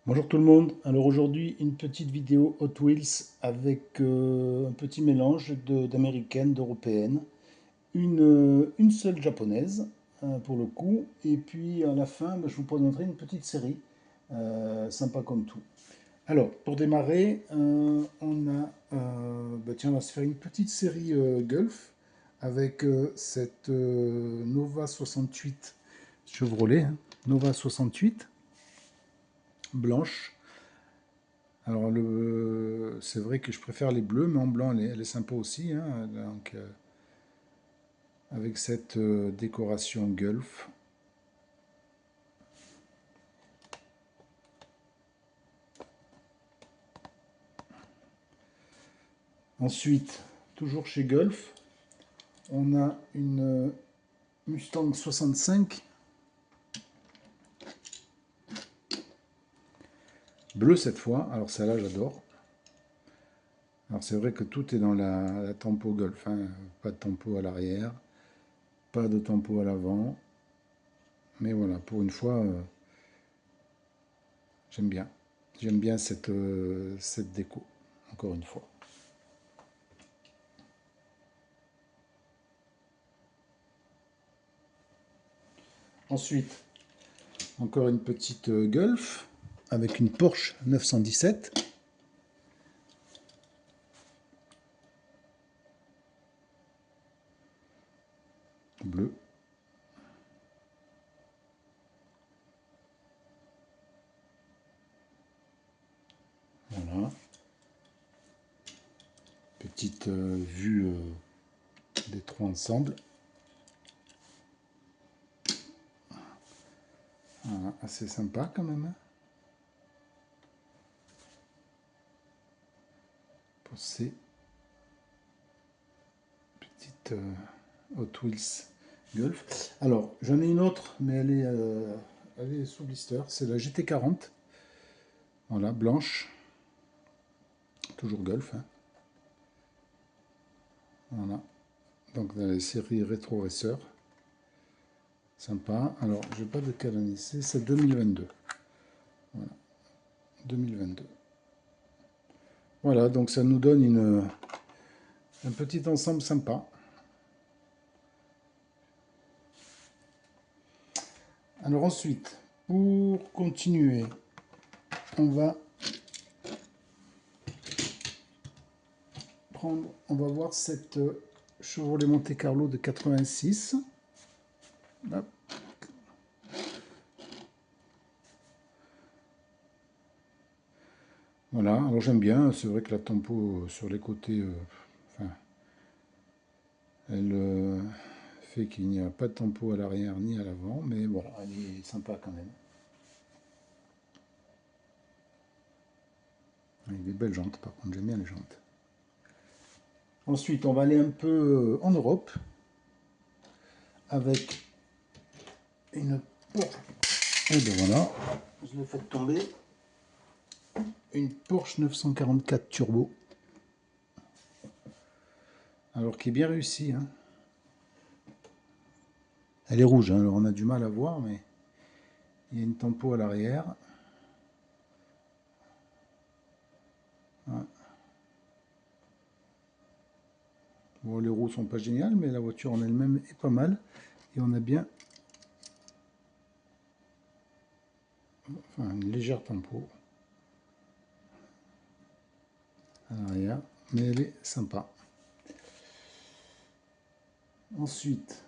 Bonjour tout le monde, alors aujourd'hui une petite vidéo Hot Wheels avec un petit mélange d'américaines, d'européennes, une seule japonaise pour le coup, et puis à la fin je vous présenterai une petite série, sympa comme tout. Alors pour démarrer, tiens, on va se faire une petite série Gulf avec cette Nova 68 Chevrolet, hein, Nova 68 blanche. Alors, c'est vrai que je préfère les bleus, mais en blanc, elle est sympa aussi, hein, donc, avec cette décoration Gulf. Ensuite, toujours chez Gulf, on a une Mustang 65 bleue cette fois. Alors, celle-là, j'adore. Alors, c'est vrai que tout est dans la tempo Gulf, hein. Pas de tempo à l'arrière, pas de tempo à l'avant. Mais voilà, pour une fois, j'aime bien. J'aime bien cette déco, encore une fois. Ensuite, encore une petite Gulf avec une Porsche 917. Bleu. Voilà. Petite vue des trois ensemble. Voilà, assez sympa quand même, hein, pour ces petites Hot Wheels Gulf. Alors, j'en ai une autre, mais elle est sous blister. C'est la GT40. Voilà, blanche. Toujours Gulf, hein. Voilà. Donc, dans la série Retro Racer. Sympa. Alors, je n'ai pas de quelle année c'est 2022. Voilà, 2022. Voilà, donc ça nous donne un petit ensemble sympa. Alors ensuite, pour continuer, on va voir cette Chevrolet Monte Carlo de 86. Hop. Voilà, alors j'aime bien, c'est vrai que la tempo sur les côtés, enfin, elle fait qu'il n'y a pas de tempo à l'arrière ni à l'avant, mais bon, elle est sympa quand même. Avec des belles jantes, par contre, j'aime bien les jantes. Ensuite, on va aller un peu en Europe avec une Porsche. Et bien voilà, je l'ai fait tomber. Une Porsche 944 Turbo. Alors qui est bien réussie, hein. Elle est rouge, hein, alors on a du mal à voir, mais il y a une tempo à l'arrière. Ouais. Bon, les roues sont pas géniales, mais la voiture en elle-même est pas mal. Et on a bien une légère tempo à l'arrière, mais elle est sympa. Ensuite,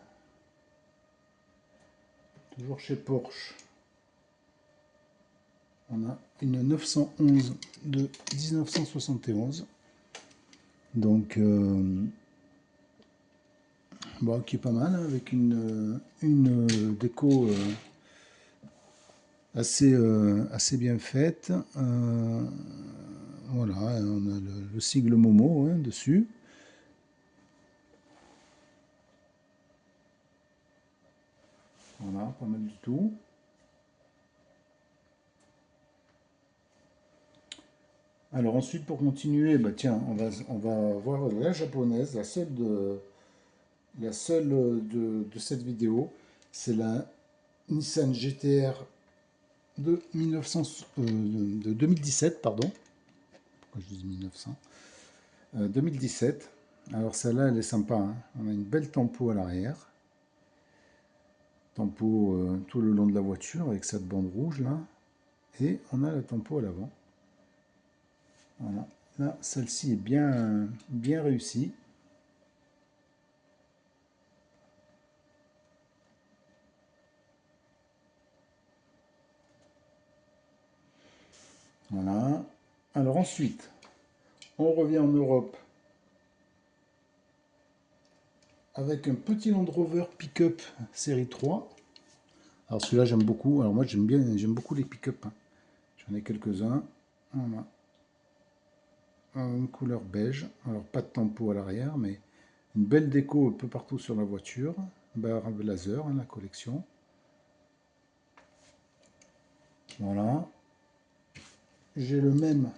toujours chez Porsche, on a une 911 de 1971. Donc, bon, qui est pas mal, hein, avec une déco assez bien faite. Voilà, on a le sigle Momo, hein, dessus. Voilà, pas mal du tout. Alors ensuite, pour continuer, bah tiens, on va voir la japonaise, la seule de cette vidéo. C'est la Nissan GTR de 1900, de 2017, pardon. Pourquoi je dis 1900? 2017. Alors celle-là, elle est sympa, hein. On a une belle tempo à l'arrière. Tempo tout le long de la voiture avec cette bande rouge là. Et on a la tempo à l'avant. Voilà. Là, celle-ci est bien réussie. Voilà. Alors ensuite, on revient en Europe avec un petit Land Rover pick-up série 3. Alors celui-là j'aime beaucoup. Alors moi j'aime beaucoup les pick-up, hein. J'en ai quelques-uns. Voilà. Une couleur beige. Alors pas de tempo à l'arrière, mais une belle déco un peu partout sur la voiture. Barre laser, hein, la collection. Voilà. J'ai le même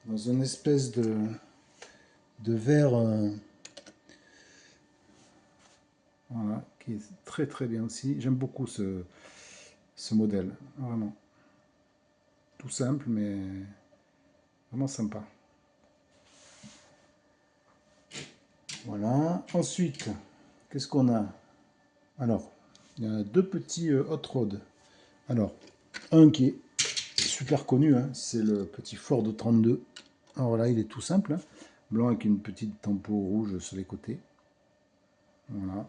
dans une espèce de verre, voilà, qui est très très bien aussi. J'aime beaucoup ce modèle, vraiment. Tout simple, mais vraiment sympa. Voilà. Ensuite, qu'est-ce qu'on a? Alors, il y a deux petits hot rod. Alors, un qui est super connu, hein, c'est le petit Ford 32. Alors là, il est tout simple, hein, blanc avec une petite tempo rouge sur les côtés. Voilà.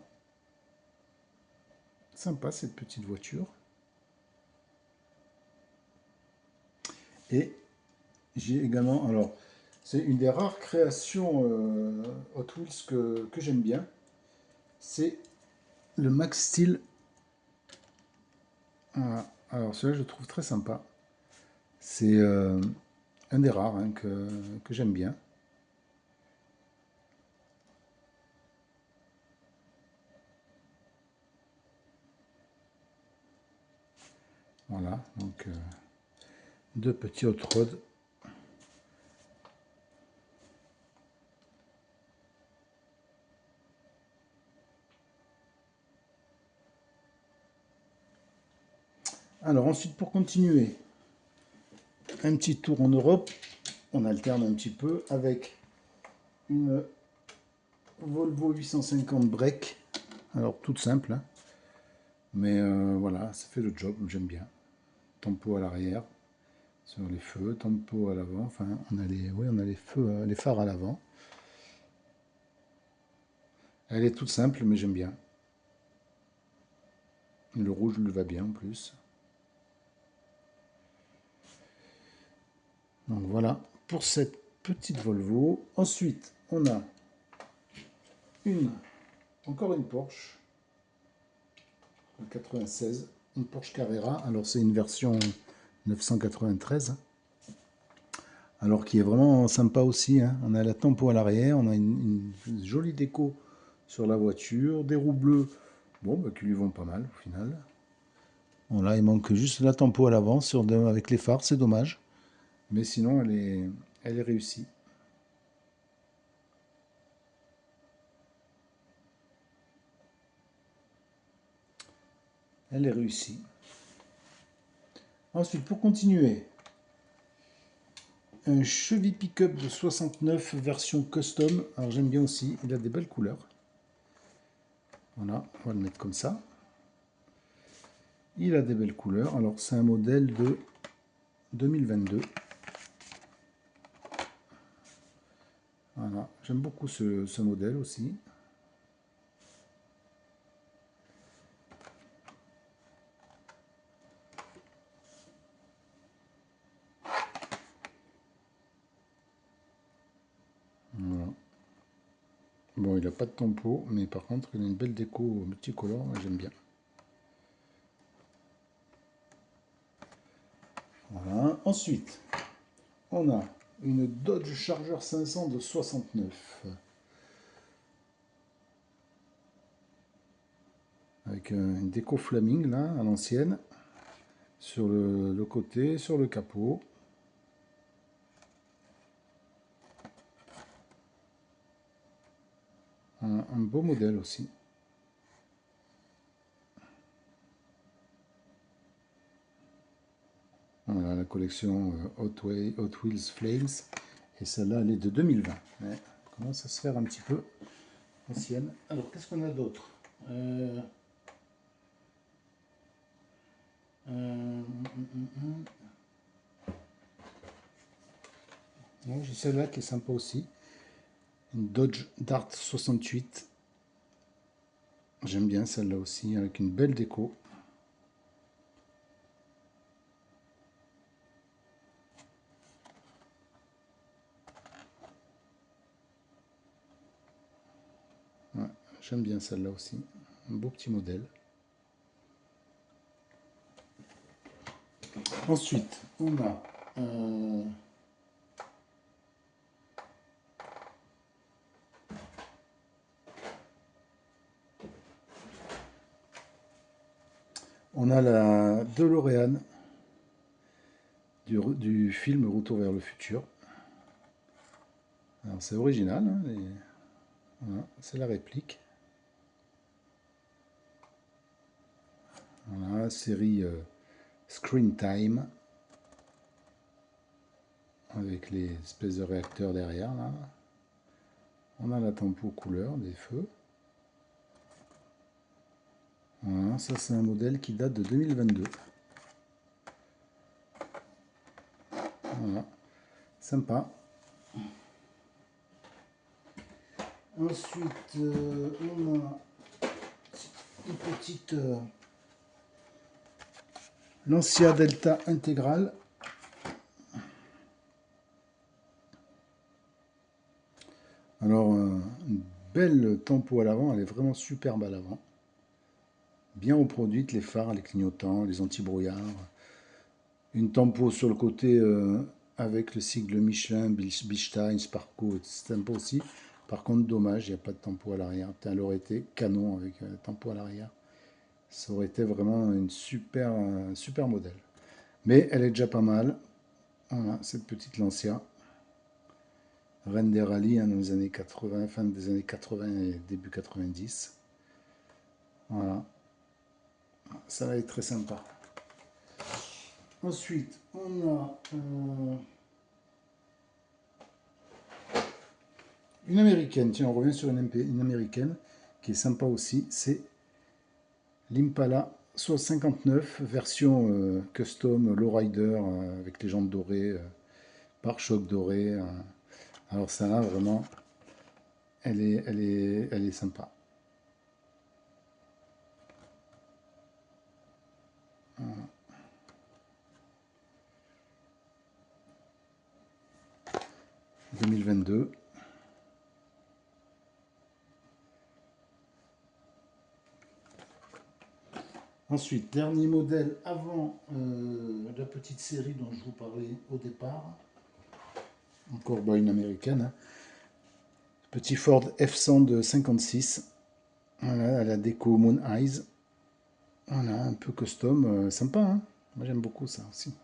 Sympa cette petite voiture. Et j'ai également, alors, c'est une des rares créations Hot Wheels que j'aime bien. C'est le Max Steel. Voilà. Alors celui-là, je le trouve très sympa. C'est un des rares, hein, que j'aime bien. Voilà, donc deux petits hot rods. Alors ensuite, pour continuer, un petit tour en Europe. On alterne un petit peu avec une Volvo 850 break. Alors toute simple, hein, mais voilà, ça fait le job, j'aime bien. Tempo à l'arrière, sur les feux, tempo à l'avant. Enfin, on a oui, on a les feux, les phares à l'avant. Elle est toute simple, mais j'aime bien. Le rouge lui va bien en plus. Donc voilà pour cette petite Volvo. Ensuite, on a encore une Porsche, en 96, une Porsche Carrera. Alors c'est une version 993. Alors qui est vraiment sympa aussi, hein. On a la tempo à l'arrière, on a une jolie déco sur la voiture, des roues bleues, bon, bah, qui lui vont pas mal au final. Bon, là, il manque juste la tempo à l'avant avec les phares, c'est dommage. Mais sinon, elle est réussie. Elle est réussie. Ensuite, pour continuer, un Chevy Pick-up de 69 version custom. Alors j'aime bien aussi, il a des belles couleurs. Voilà, on va le mettre comme ça. Il a des belles couleurs. Alors c'est un modèle de 2022. Voilà, j'aime beaucoup ce modèle aussi. Voilà. Bon, il n'a pas de tempo, mais par contre, il a une belle déco multicolore, j'aime bien. Voilà. Ensuite, on a une Dodge Charger 500 de 69. Avec une déco flaming, là, à l'ancienne. Sur le côté, sur le capot. Un beau modèle aussi. Voilà la collection Hot Wheels Flames. Et celle-là, elle est de 2020. Ouais, commence à se faire un petit peu ancienne. Alors, qu'est-ce qu'on a d'autre euh, ouais, j'ai celle-là qui est sympa aussi. Une Dodge Dart 68. J'aime bien celle-là aussi, avec une belle déco. Ouais, j'aime bien celle-là aussi. Un beau petit modèle. Ensuite, on a la DeLorean du film Retour vers le futur. Alors c'est original, hein, voilà, c'est la réplique. Voilà, série Screen Time, avec les espèces de réacteurs derrière. Là. On a la tempo couleur des feux. Voilà, ça c'est un modèle qui date de 2022. Voilà, sympa. Ensuite, on a une petite Lancia Delta intégrale. Alors, une belle tempo à l'avant, elle est vraiment superbe à l'avant. Bien reproduite, les phares, les clignotants, les anti-brouillards. Une tempo sur le côté avec le sigle Michelin, Bilstein, Sparco, c'est sympa aussi. Par contre, dommage, il n'y a pas de tempo à l'arrière. Elle aurait été canon avec tempo à l'arrière. Ça aurait été vraiment un super modèle. Mais elle est déjà pas mal. Voilà, cette petite Lancia. Reine des rallyes hein, dans les années 80, fin des années 80 et début 90. Voilà, ça va être très sympa. Ensuite, on a une américaine. Tiens, on revient sur une américaine qui est sympa aussi. C'est l'Impala 59, version custom lowrider avec les jantes dorées, pare-chocs dorés. Alors ça là, vraiment, elle est sympa. Voilà. 2022. Ensuite, dernier modèle avant la petite série dont je vous parlais au départ. Encore une américaine. Hein. Petit Ford F100 de 56. Voilà, à la déco Moon Eyes. Voilà, un peu custom. Sympa, hein. Moi j'aime beaucoup ça aussi.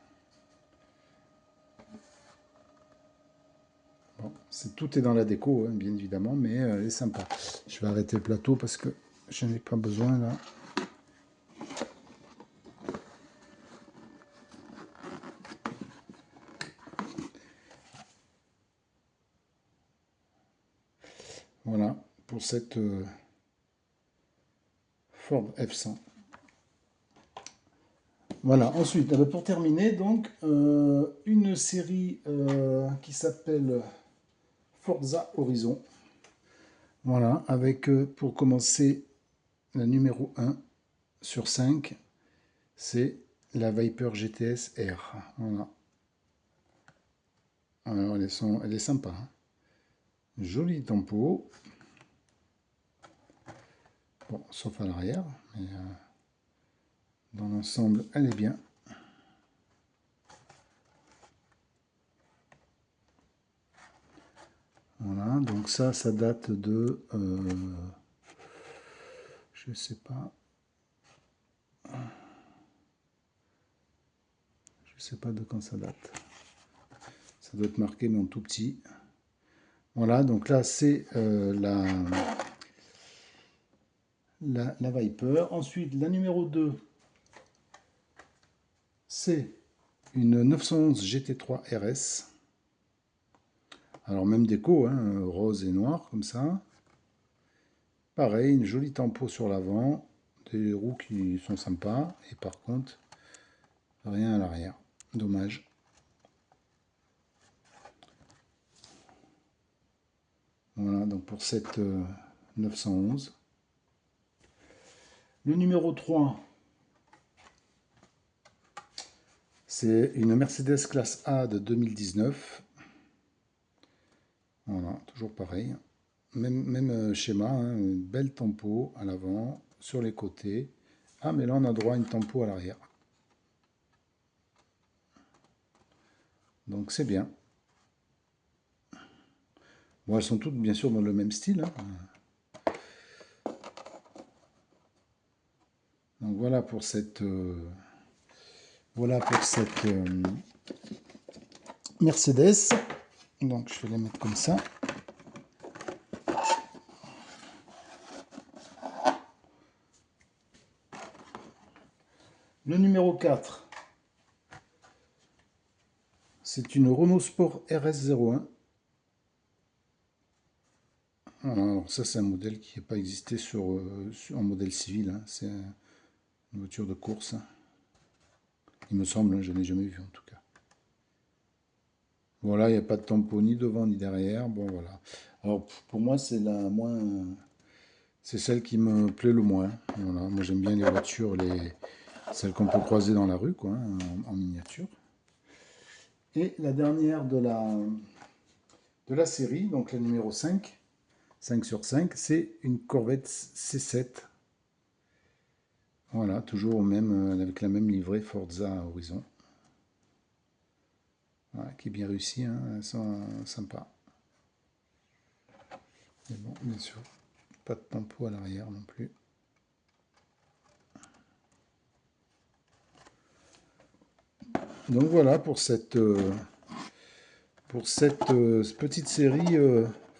Bon, tout est dans la déco, hein, bien évidemment, mais elle est sympa. Je vais arrêter le plateau parce que je n'ai pas besoin là. Voilà, pour cette Ford F100. Voilà, ensuite, pour terminer, donc, une série qui s'appelle Forza Horizon. Voilà, avec pour commencer la numéro 1 sur 5, c'est la Viper GTS R. Voilà. Alors, elle est sympa. Hein. Joli tempo. Bon, sauf à l'arrière, mais dans l'ensemble, elle est bien. Voilà, donc ça date de... je sais pas. Je sais pas de quand ça date. Ça doit être marqué, mais en tout petit. Voilà, donc là, c'est la Viper. Ensuite, la numéro 2, c'est une 911 GT3 RS. Alors même déco, hein, rose et noir comme ça. Pareil, une jolie tempo sur l'avant, des roues qui sont sympas, et par contre, rien à l'arrière. Dommage. Voilà, donc pour cette 911. Le numéro 3, c'est une Mercedes classe A de 2019. Voilà, toujours pareil. Même schéma, hein, une belle tempo à l'avant, sur les côtés. Ah, mais là, on a droit à une tempo à l'arrière. Donc, c'est bien. Bon, elles sont toutes, bien sûr, dans le même style, hein. Donc, voilà pour cette Mercedes. Donc, je vais les mettre comme ça. Le numéro 4, c'est une Renault Sport RS01. Voilà, alors ça c'est un modèle qui n'a pas existé en modèle civil, hein. C'est une voiture de course, hein. Il me semble, hein, je n'ai jamais vu en tout cas. Voilà, il n'y a pas de tempo ni devant ni derrière. Bon voilà. Alors pour moi c'est la moins, c'est celle qui me plaît le moins. Voilà, moi j'aime bien les voitures, celles qu'on peut croiser dans la rue, quoi, hein, en miniature. Et la dernière de la série, donc la numéro 5, 5 sur 5, c'est une Corvette C7. Voilà, toujours avec la même livrée Forza Horizon. Voilà, qui est bien réussi, hein, elles sont sympas. Mais bon, bien sûr, pas de tempo à l'arrière non plus. Donc voilà pour cette petite série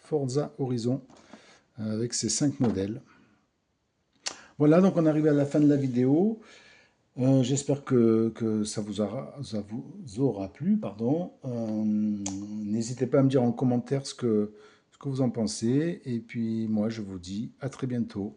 Forza Horizon avec ces 5 modèles. Voilà, donc on arrive à la fin de la vidéo. J'espère que ça vous aura plu, pardon. N'hésitez pas à me dire en commentaire ce que vous en pensez. Et puis moi, je vous dis à très bientôt.